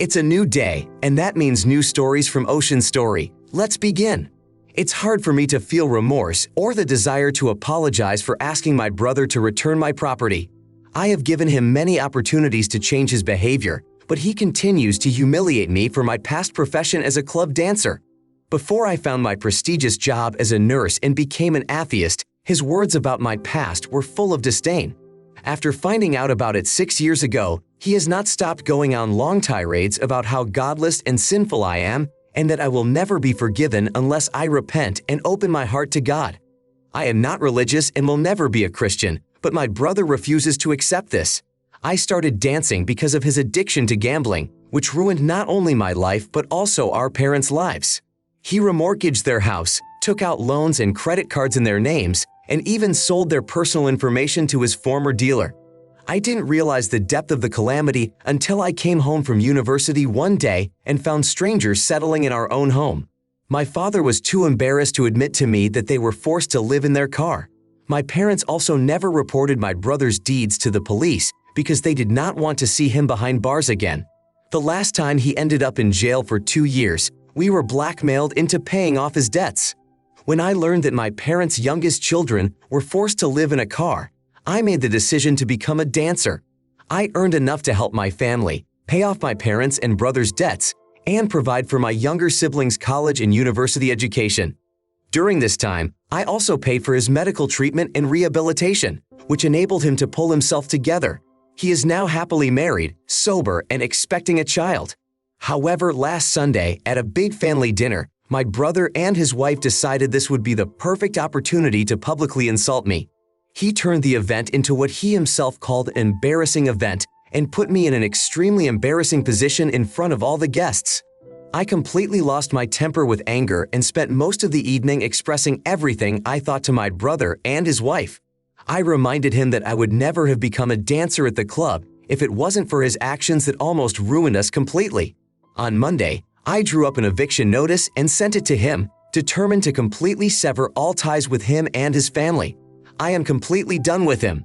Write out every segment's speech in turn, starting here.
It's a new day, and that means new stories from Ocean Story. Let's begin. It's hard for me to feel remorse or the desire to apologize for asking my brother to return my property. I have given him many opportunities to change his behavior, but he continues to humiliate me for my past profession as a club dancer. Before I found my prestigious job as a nurse and became an atheist, his words about my past were full of disdain. After finding out about it 6 years ago, he has not stopped going on long tirades about how godless and sinful I am and that I will never be forgiven unless I repent and open my heart to God. I am not religious and will never be a Christian, but my brother refuses to accept this. I started dancing because of his addiction to gambling, which ruined not only my life but also our parents' lives. He remortgaged their house, took out loans and credit cards in their names, and even sold their personal information to his former dealer. I didn't realize the depth of the calamity until I came home from university one day and found strangers settling in our own home. My father was too embarrassed to admit to me that they were forced to live in their car. My parents also never reported my brother's deeds to the police because they did not want to see him behind bars again. The last time he ended up in jail for 2 years, we were blackmailed into paying off his debts. When I learned that my parents' youngest children were forced to live in a car, I made the decision to become a dancer. I earned enough to help my family, pay off my parents' and brother's debts, and provide for my younger siblings' college and university education. During this time, I also paid for his medical treatment and rehabilitation, which enabled him to pull himself together. He is now happily married, sober, and expecting a child. However, last Sunday, at a big family dinner, my brother and his wife decided this would be the perfect opportunity to publicly insult me. He turned the event into what he himself called an embarrassing event and put me in an extremely embarrassing position in front of all the guests. I completely lost my temper with anger and spent most of the evening expressing everything I thought to my brother and his wife. I reminded him that I would never have become a dancer at the club if it wasn't for his actions that almost ruined us completely. On Monday, I drew up an eviction notice and sent it to him, determined to completely sever all ties with him and his family. I am completely done with him.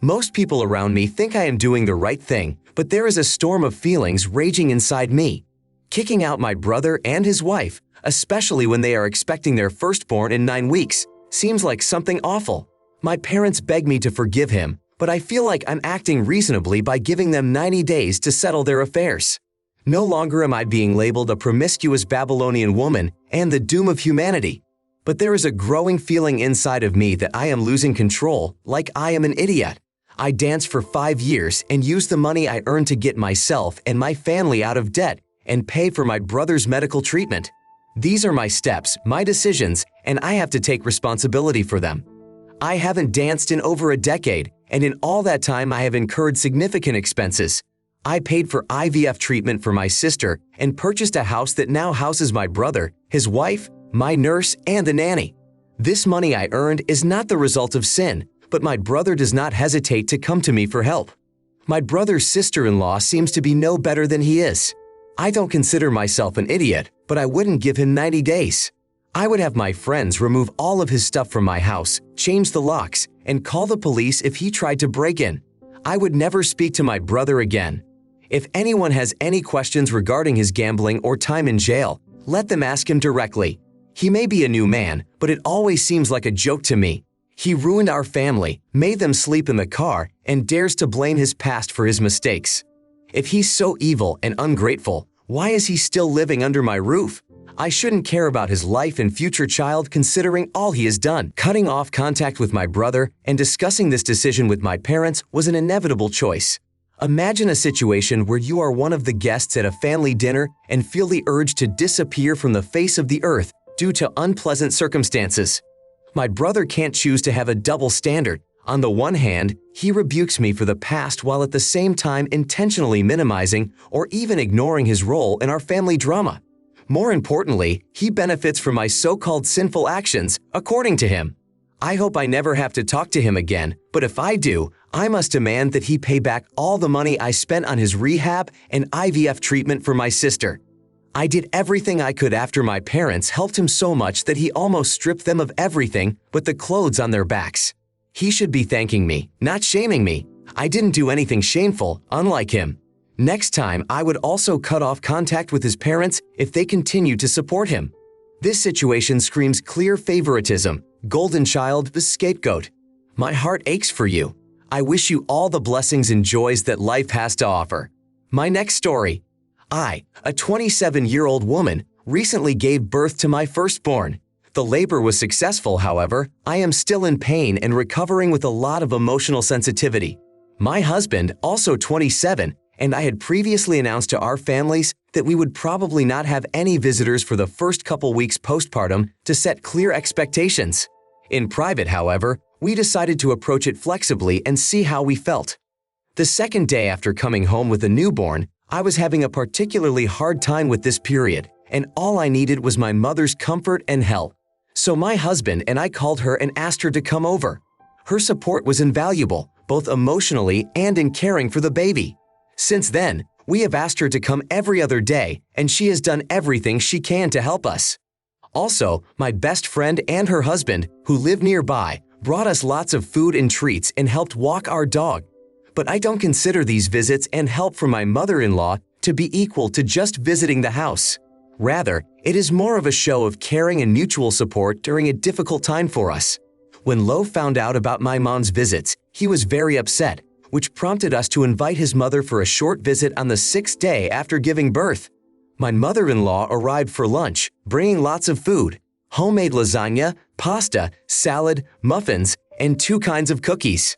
Most people around me think I am doing the right thing, but there is a storm of feelings raging inside me. Kicking out my brother and his wife, especially when they are expecting their firstborn in 9 weeks, seems like something awful. My parents beg me to forgive him, but I feel like I'm acting reasonably by giving them 90 days to settle their affairs. No longer am I being labeled a promiscuous Babylonian woman and the doom of humanity. But there is a growing feeling inside of me that I am losing control, like I am an idiot. I danced for 5 years and used the money I earned to get myself and my family out of debt and pay for my brother's medical treatment. These are my steps, my decisions, and I have to take responsibility for them. I haven't danced in over a decade, and in all that time I have incurred significant expenses. I paid for IVF treatment for my sister and purchased a house that now houses my brother, his wife, my nurse, and a nanny. This money I earned is not the result of sin, but my brother does not hesitate to come to me for help. My brother's sister-in-law seems to be no better than he is. I don't consider myself an idiot, but I wouldn't give him 90 days. I would have my friends remove all of his stuff from my house, change the locks, and call the police if he tried to break in. I would never speak to my brother again. If anyone has any questions regarding his gambling or time in jail, let them ask him directly. He may be a new man, but it always seems like a joke to me. He ruined our family, made them sleep in the car, and dares to blame his past for his mistakes. If he's so evil and ungrateful, why is he still living under my roof? I shouldn't care about his life and future child considering all he has done. Cutting off contact with my brother and discussing this decision with my parents was an inevitable choice. Imagine a situation where you are one of the guests at a family dinner and feel the urge to disappear from the face of the earth due to unpleasant circumstances. My brother can't choose to have a double standard. On the one hand, he rebukes me for the past while at the same time intentionally minimizing or even ignoring his role in our family drama. More importantly, he benefits from my so-called sinful actions, according to him. I hope I never have to talk to him again, but if I do, I must demand that he pay back all the money I spent on his rehab and IVF treatment for my sister. I did everything I could after my parents helped him so much that he almost stripped them of everything but the clothes on their backs. He should be thanking me, not shaming me. I didn't do anything shameful, unlike him. Next time, I would also cut off contact with his parents if they continued to support him. This situation screams clear favoritism, golden child, the scapegoat. My heart aches for you. I wish you all the blessings and joys that life has to offer. My next story. I, a 27-year-old woman, recently gave birth to my firstborn. The labor was successful, however. I am still in pain and recovering with a lot of emotional sensitivity. My husband, also 27, and I had previously announced to our families that we would probably not have any visitors for the first couple weeks postpartum to set clear expectations. In private, however, we decided to approach it flexibly and see how we felt. The second day after coming home with a newborn, I was having a particularly hard time with this period, and all I needed was my mother's comfort and help. So my husband and I called her and asked her to come over. Her support was invaluable, both emotionally and in caring for the baby. Since then, we have asked her to come every other day, and she has done everything she can to help us. Also, my best friend and her husband, who live nearby, brought us lots of food and treats and helped walk our dog. But I don't consider these visits and help from my mother-in-law to be equal to just visiting the house. Rather, it is more of a show of caring and mutual support during a difficult time for us. When Lo found out about my mom's visits, he was very upset, which prompted us to invite his mother for a short visit on the 6th day after giving birth. My mother-in-law arrived for lunch, bringing lots of food: homemade lasagna, pasta, salad, muffins, and 2 kinds of cookies.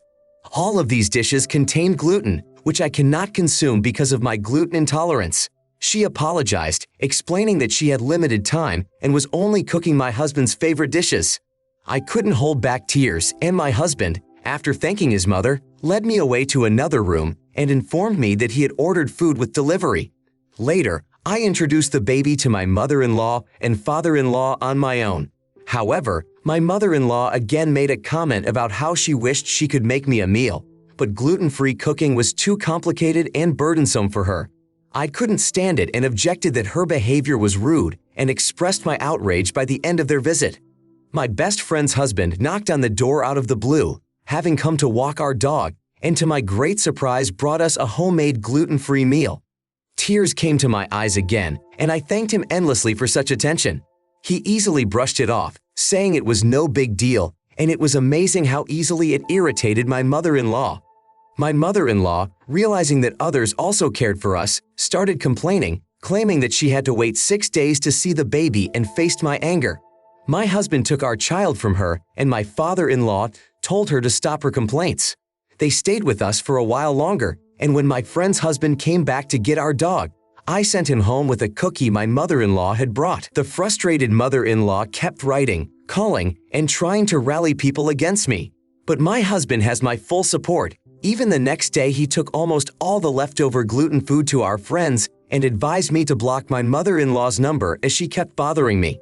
All of these dishes contain gluten, which I cannot consume because of my gluten intolerance. She apologized, explaining that she had limited time and was only cooking my husband's favorite dishes. I couldn't hold back tears, and my husband, after thanking his mother, led me away to another room and informed me that he had ordered food with delivery. Later, I introduced the baby to my mother-in-law and father-in-law on my own. However, my mother-in-law again made a comment about how she wished she could make me a meal, but gluten-free cooking was too complicated and burdensome for her. I couldn't stand it and objected that her behavior was rude and expressed my outrage by the end of their visit. My best friend's husband knocked on the door out of the blue, having come to walk our dog, and to my great surprise brought us a homemade gluten-free meal. Tears came to my eyes again, and I thanked him endlessly for such attention. He easily brushed it off, saying it was no big deal, and it was amazing how easily it irritated my mother-in-law. My mother-in-law, realizing that others also cared for us, started complaining, claiming that she had to wait 6 days to see the baby and faced my anger. My husband took our child from her, and my father-in-law told her to stop her complaints. They stayed with us for a while longer, and when my friend's husband came back to get our dog, I sent him home with a cookie my mother-in-law had brought. The frustrated mother-in-law kept writing, calling, and trying to rally people against me. But my husband has my full support. Even the next day, he took almost all the leftover gluten food to our friends and advised me to block my mother-in-law's number as she kept bothering me.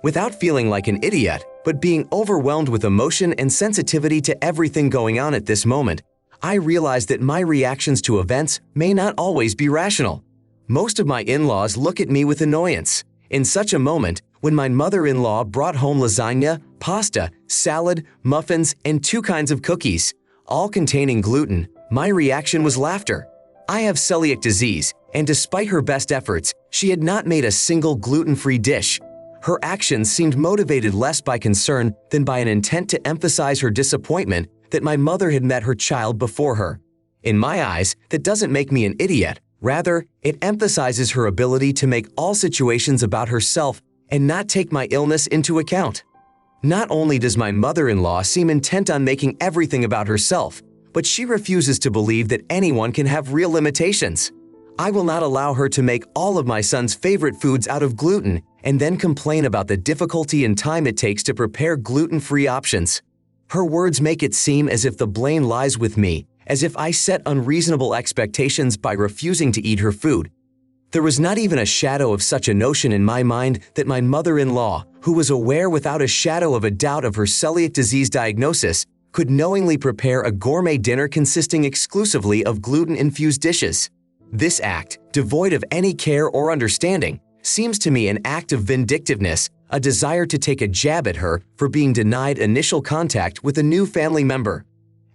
Without feeling like an idiot, but being overwhelmed with emotion and sensitivity to everything going on at this moment, I realized that my reactions to events may not always be rational. Most of my in-laws look at me with annoyance. In such a moment, when my mother-in-law brought home lasagna, pasta, salad, muffins, and 2 kinds of cookies, all containing gluten, my reaction was laughter. I have celiac disease, and despite her best efforts, she had not made a single gluten-free dish. Her actions seemed motivated less by concern than by an intent to emphasize her disappointment that my mother had met her child before her. In my eyes, that doesn't make me an idiot. Rather, it emphasizes her ability to make all situations about herself and not take my illness into account. Not only does my mother-in-law seem intent on making everything about herself, but she refuses to believe that anyone can have real limitations. I will not allow her to make all of my son's favorite foods out of gluten and then complain about the difficulty and time it takes to prepare gluten-free options. Her words make it seem as if the blame lies with me, as if I set unreasonable expectations by refusing to eat her food. There was not even a shadow of such a notion in my mind that my mother-in-law, who was aware without a shadow of a doubt of her celiac disease diagnosis, could knowingly prepare a gourmet dinner consisting exclusively of gluten-infused dishes. This act, devoid of any care or understanding, seems to me an act of vindictiveness, a desire to take a jab at her for being denied initial contact with a new family member.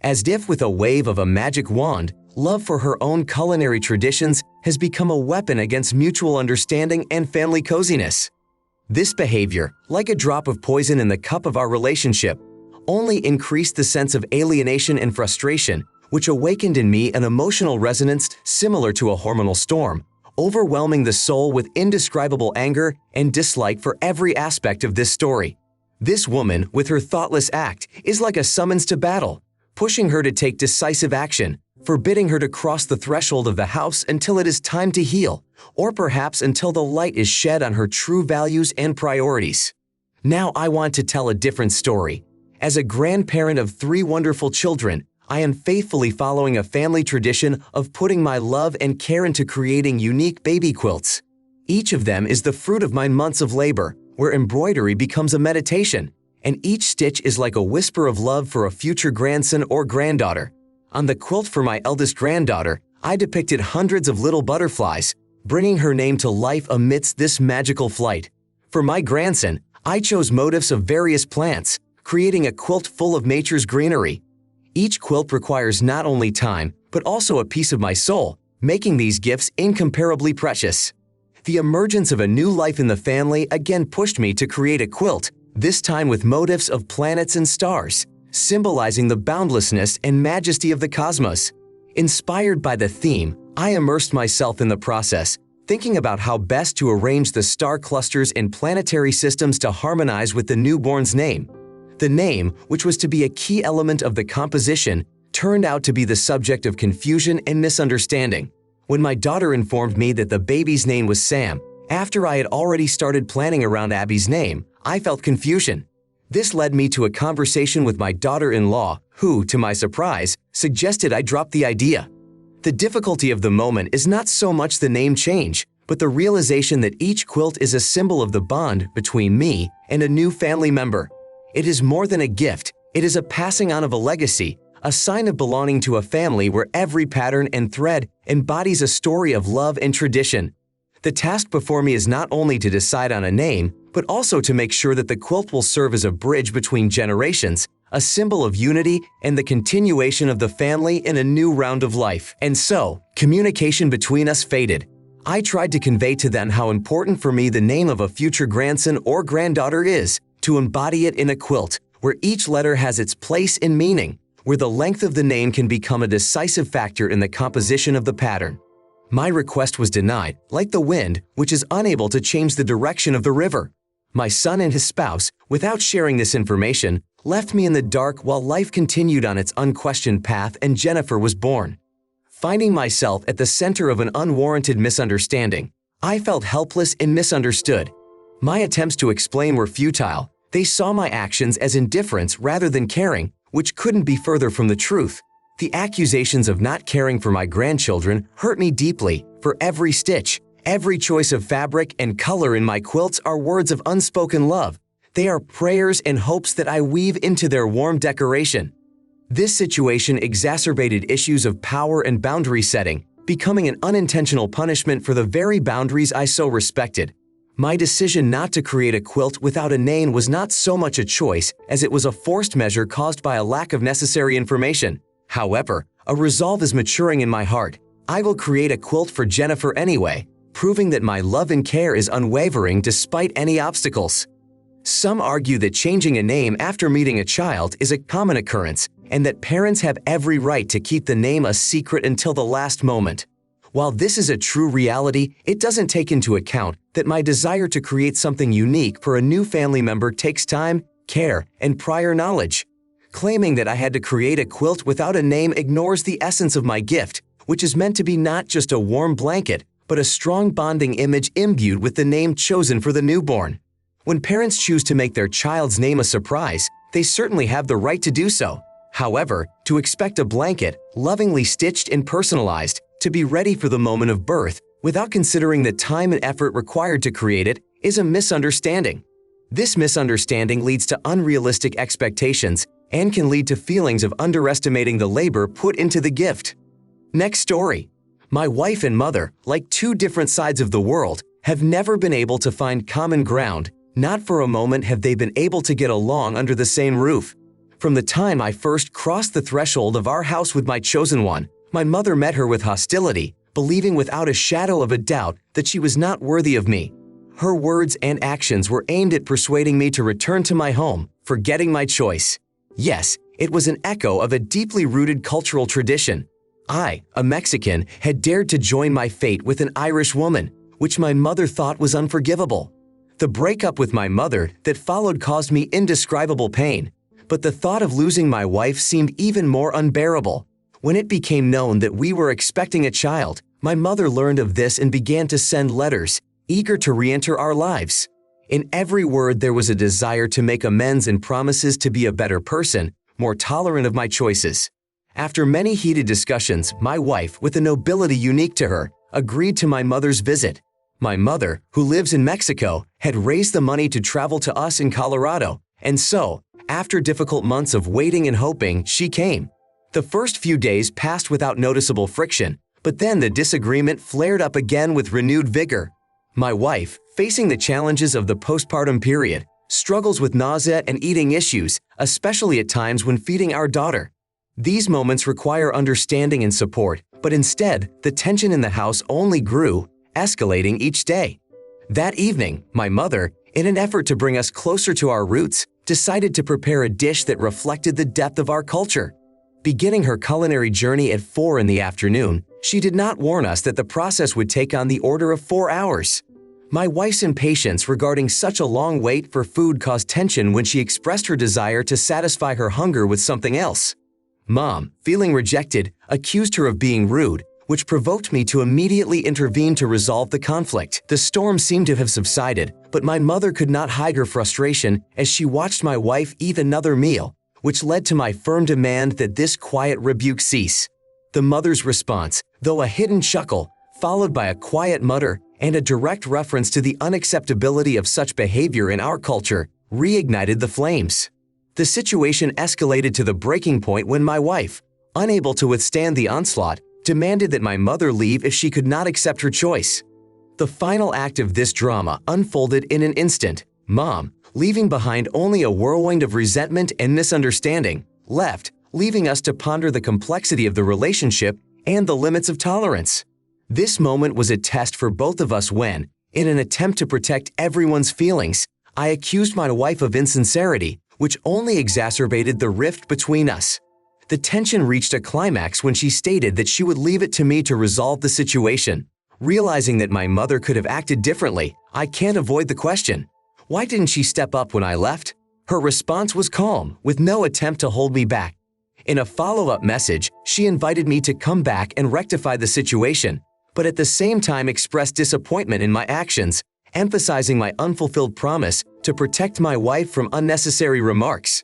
As if with a wave of a magic wand, love for her own culinary traditions has become a weapon against mutual understanding and family coziness. This behavior, like a drop of poison in the cup of our relationship, only increased the sense of alienation and frustration, which awakened in me an emotional resonance similar to a hormonal storm, overwhelming the soul with indescribable anger and dislike for every aspect of this story. This woman, with her thoughtless act, is like a summons to battle, pushing her to take decisive action, forbidding her to cross the threshold of the house until it is time to heal, or perhaps until the light is shed on her true values and priorities. Now I want to tell a different story. As a grandparent of 3 wonderful children, I am faithfully following a family tradition of putting my love and care into creating unique baby quilts. Each of them is the fruit of my months of labor, where embroidery becomes a meditation, and each stitch is like a whisper of love for a future grandson or granddaughter. On the quilt for my eldest granddaughter, I depicted hundreds of little butterflies, bringing her name to life amidst this magical flight. For my grandson, I chose motifs of various plants, creating a quilt full of nature's greenery. Each quilt requires not only time, but also a piece of my soul, making these gifts incomparably precious. The emergence of a new life in the family again pushed me to create a quilt, this time with motifs of planets and stars, symbolizing the boundlessness and majesty of the cosmos. Inspired by the theme, I immersed myself in the process, thinking about how best to arrange the star clusters and planetary systems to harmonize with the newborn's name. The name, which was to be a key element of the composition, turned out to be the subject of confusion and misunderstanding. When my daughter informed me that the baby's name was Sam, after I had already started planning around Abby's name, I felt confusion. This led me to a conversation with my daughter-in-law, who, to my surprise, suggested I drop the idea. The difficulty of the moment is not so much the name change, but the realization that each quilt is a symbol of the bond between me and a new family member. It is more than a gift, it is a passing on of a legacy, a sign of belonging to a family where every pattern and thread embodies a story of love and tradition. The task before me is not only to decide on a name, but also to make sure that the quilt will serve as a bridge between generations, a symbol of unity and the continuation of the family in a new round of life. And so, communication between us faded. I tried to convey to them how important for me the name of a future grandson or granddaughter is, to embody it in a quilt, where each letter has its place and meaning, where the length of the name can become a decisive factor in the composition of the pattern. My request was denied, like the wind, which is unable to change the direction of the river. My son and his spouse, without sharing this information, left me in the dark while life continued on its unquestioned path and Jennifer was born. Finding myself at the center of an unwarranted misunderstanding, I felt helpless and misunderstood. My attempts to explain were futile. They saw my actions as indifference rather than caring, which couldn't be further from the truth. The accusations of not caring for my grandchildren hurt me deeply. For every stitch, every choice of fabric and color in my quilts are words of unspoken love. They are prayers and hopes that I weave into their warm decoration. This situation exacerbated issues of power and boundary setting, becoming an unintentional punishment for the very boundaries I so respected. My decision not to create a quilt without a name was not so much a choice as it was a forced measure caused by a lack of necessary information. However, a resolve is maturing in my heart. I will create a quilt for Jennifer anyway, proving that my love and care is unwavering despite any obstacles. Some argue that changing a name after meeting a child is a common occurrence and that parents have every right to keep the name a secret until the last moment. While this is a true reality, it doesn't take into account that my desire to create something unique for a new family member takes time, care, and prior knowledge. Claiming that I had to create a quilt without a name ignores the essence of my gift, which is meant to be not just a warm blanket, but a strong bonding image imbued with the name chosen for the newborn. When parents choose to make their child's name a surprise, they certainly have the right to do so. However, to expect a blanket, lovingly stitched and personalized, to be ready for the moment of birth, without considering the time and effort required to create it, is a misunderstanding. This misunderstanding leads to unrealistic expectations and can lead to feelings of underestimating the labor put into the gift. Next story. My wife and mother, like two different sides of the world, have never been able to find common ground. Not for a moment have they been able to get along under the same roof. From the time I first crossed the threshold of our house with my chosen one, My mother met her with hostility, believing without a shadow of a doubt that she was not worthy of me. Her words and actions were aimed at persuading me to return to my home, forgetting my choice. Yes, it was an echo of a deeply rooted cultural tradition. I, a Mexican, had dared to join my fate with an Irish woman, which my mother thought was unforgivable. The breakup with my mother that followed caused me indescribable pain, but the thought of losing my wife seemed even more unbearable. When it became known that we were expecting a child, my mother learned of this and began to send letters, eager to re-enter our lives. In every word there was a desire to make amends and promises to be a better person, more tolerant of my choices. After many heated discussions, my wife, with a nobility unique to her, agreed to my mother's visit. My mother, who lives in Mexico, had raised the money to travel to us in Colorado, and so, after difficult months of waiting and hoping, she came. The first few days passed without noticeable friction, but then the disagreement flared up again with renewed vigor. My wife, facing the challenges of the postpartum period, struggles with nausea and eating issues, especially at times when feeding our daughter. These moments require understanding and support, but instead, the tension in the house only grew, escalating each day. That evening, my mother, in an effort to bring us closer to our roots, decided to prepare a dish that reflected the depth of our culture. Beginning her culinary journey at 4 in the afternoon, she did not warn us that the process would take on the order of 4 hours. My wife's impatience regarding such a long wait for food caused tension when she expressed her desire to satisfy her hunger with something else. Mom, feeling rejected, accused her of being rude, which provoked me to immediately intervene to resolve the conflict. The storm seemed to have subsided, but my mother could not hide her frustration as she watched my wife eat another meal, which led to my firm demand that this quiet rebuke cease. The mother's response, though a hidden chuckle, followed by a quiet mutter and a direct reference to the unacceptability of such behavior in our culture, reignited the flames. The situation escalated to the breaking point when my wife, unable to withstand the onslaught, demanded that my mother leave if she could not accept her choice. The final act of this drama unfolded in an instant. Mom, leaving behind only a whirlwind of resentment and misunderstanding, left, leaving us to ponder the complexity of the relationship and the limits of tolerance. This moment was a test for both of us when, in an attempt to protect everyone's feelings, I accused my wife of insincerity, which only exacerbated the rift between us. The tension reached a climax when she stated that she would leave it to me to resolve the situation. Realizing that my mother could have acted differently, I can't avoid the question: why didn't she step up when I left? Her response was calm, with no attempt to hold me back. In a follow-up message, she invited me to come back and rectify the situation, but at the same time expressed disappointment in my actions, emphasizing my unfulfilled promise to protect my wife from unnecessary remarks.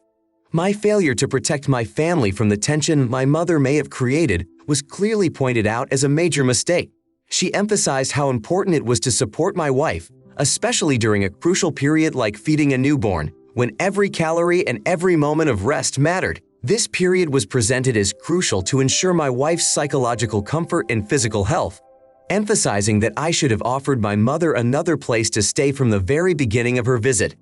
My failure to protect my family from the tension my mother may have created was clearly pointed out as a major mistake. She emphasized how important it was to support my wife, especially during a crucial period like feeding a newborn, when every calorie and every moment of rest mattered. This period was presented as crucial to ensure my wife's psychological comfort and physical health, emphasizing that I should have offered my mother another place to stay from the very beginning of her visit.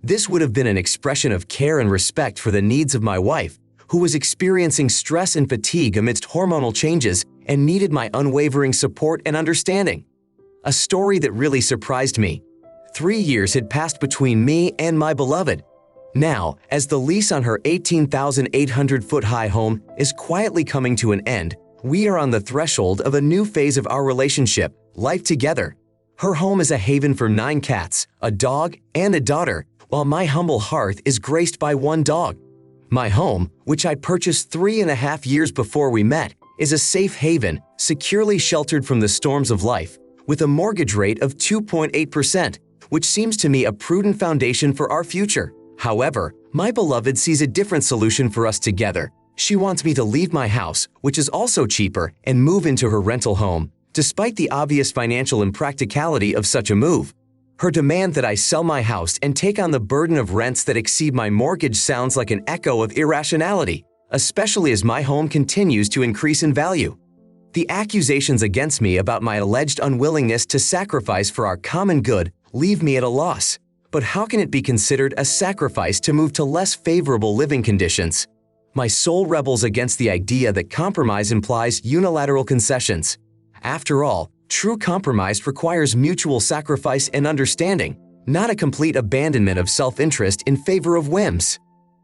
This would have been an expression of care and respect for the needs of my wife, who was experiencing stress and fatigue amidst hormonal changes and needed my unwavering support and understanding. A story that really surprised me. 3 years had passed between me and my beloved. Now, as the lease on her 18,800-foot-high home is quietly coming to an end, we are on the threshold of a new phase of our relationship, life together. Her home is a haven for 9 cats, a dog, and a daughter, while my humble hearth is graced by 1 dog. My home, which I purchased 3.5 years before we met, is a safe haven, securely sheltered from the storms of life, with a mortgage rate of 2.8%, which seems to me a prudent foundation for our future. However, my beloved sees a different solution for us together. She wants me to leave my house, which is also cheaper, and move into her rental home, despite the obvious financial impracticality of such a move. Her demand that I sell my house and take on the burden of rents that exceed my mortgage sounds like an echo of irrationality, especially as my home continues to increase in value. The accusations against me about my alleged unwillingness to sacrifice for our common good leave me at a loss. But how can it be considered a sacrifice to move to less favorable living conditions? My soul rebels against the idea that compromise implies unilateral concessions. After all, true compromise requires mutual sacrifice and understanding, not a complete abandonment of self-interest in favor of whims.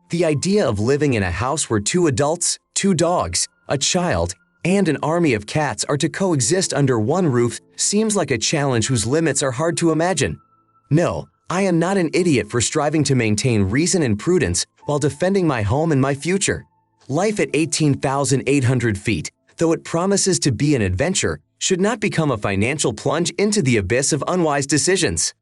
The idea of living in a house where 2 adults, 2 dogs, a child, and an army of cats are to coexist under one roof seems like a challenge whose limits are hard to imagine. No, I am not an idiot for striving to maintain reason and prudence while defending my home and my future. Life at 18,800 feet, though it promises to be an adventure, should not become a financial plunge into the abyss of unwise decisions.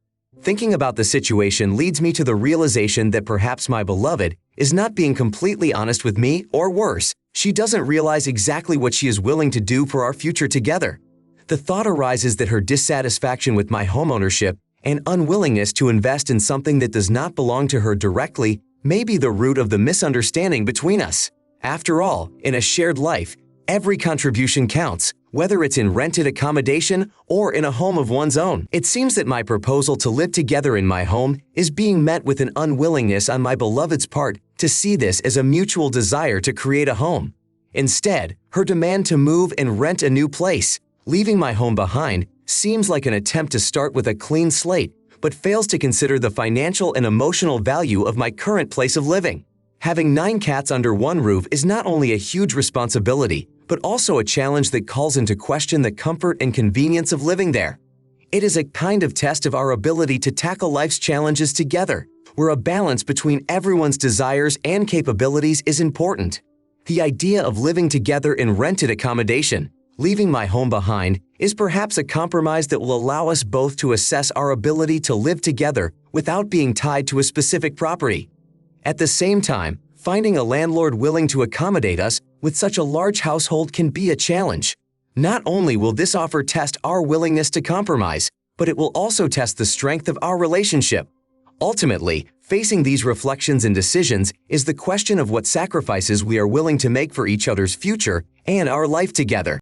Thinking about the situation leads me to the realization that perhaps my beloved is not being completely honest with me, or worse, she doesn't realize exactly what she is willing to do for our future together. The thought arises that her dissatisfaction with my homeownership and unwillingness to invest in something that does not belong to her directly may be the root of the misunderstanding between us. After all, in a shared life, every contribution counts, whether it's in rented accommodation or in a home of one's own. It seems that my proposal to live together in my home is being met with an unwillingness on my beloved's part to see this as a mutual desire to create a home. Instead, her demand to move and rent a new place, leaving my home behind, seems like an attempt to start with a clean slate, but fails to consider the financial and emotional value of my current place of living. Having 9 cats under one roof is not only a huge responsibility, but also a challenge that calls into question the comfort and convenience of living there. It is a kind of test of our ability to tackle life's challenges together, where a balance between everyone's desires and capabilities is important. The idea of living together in rented accommodation, leaving my home behind, is perhaps a compromise that will allow us both to assess our ability to live together without being tied to a specific property. At the same time, finding a landlord willing to accommodate us with such a large household can be a challenge. Not only will this offer test our willingness to compromise, but it will also test the strength of our relationship. Ultimately, facing these reflections and decisions is the question of what sacrifices we are willing to make for each other's future and our life together.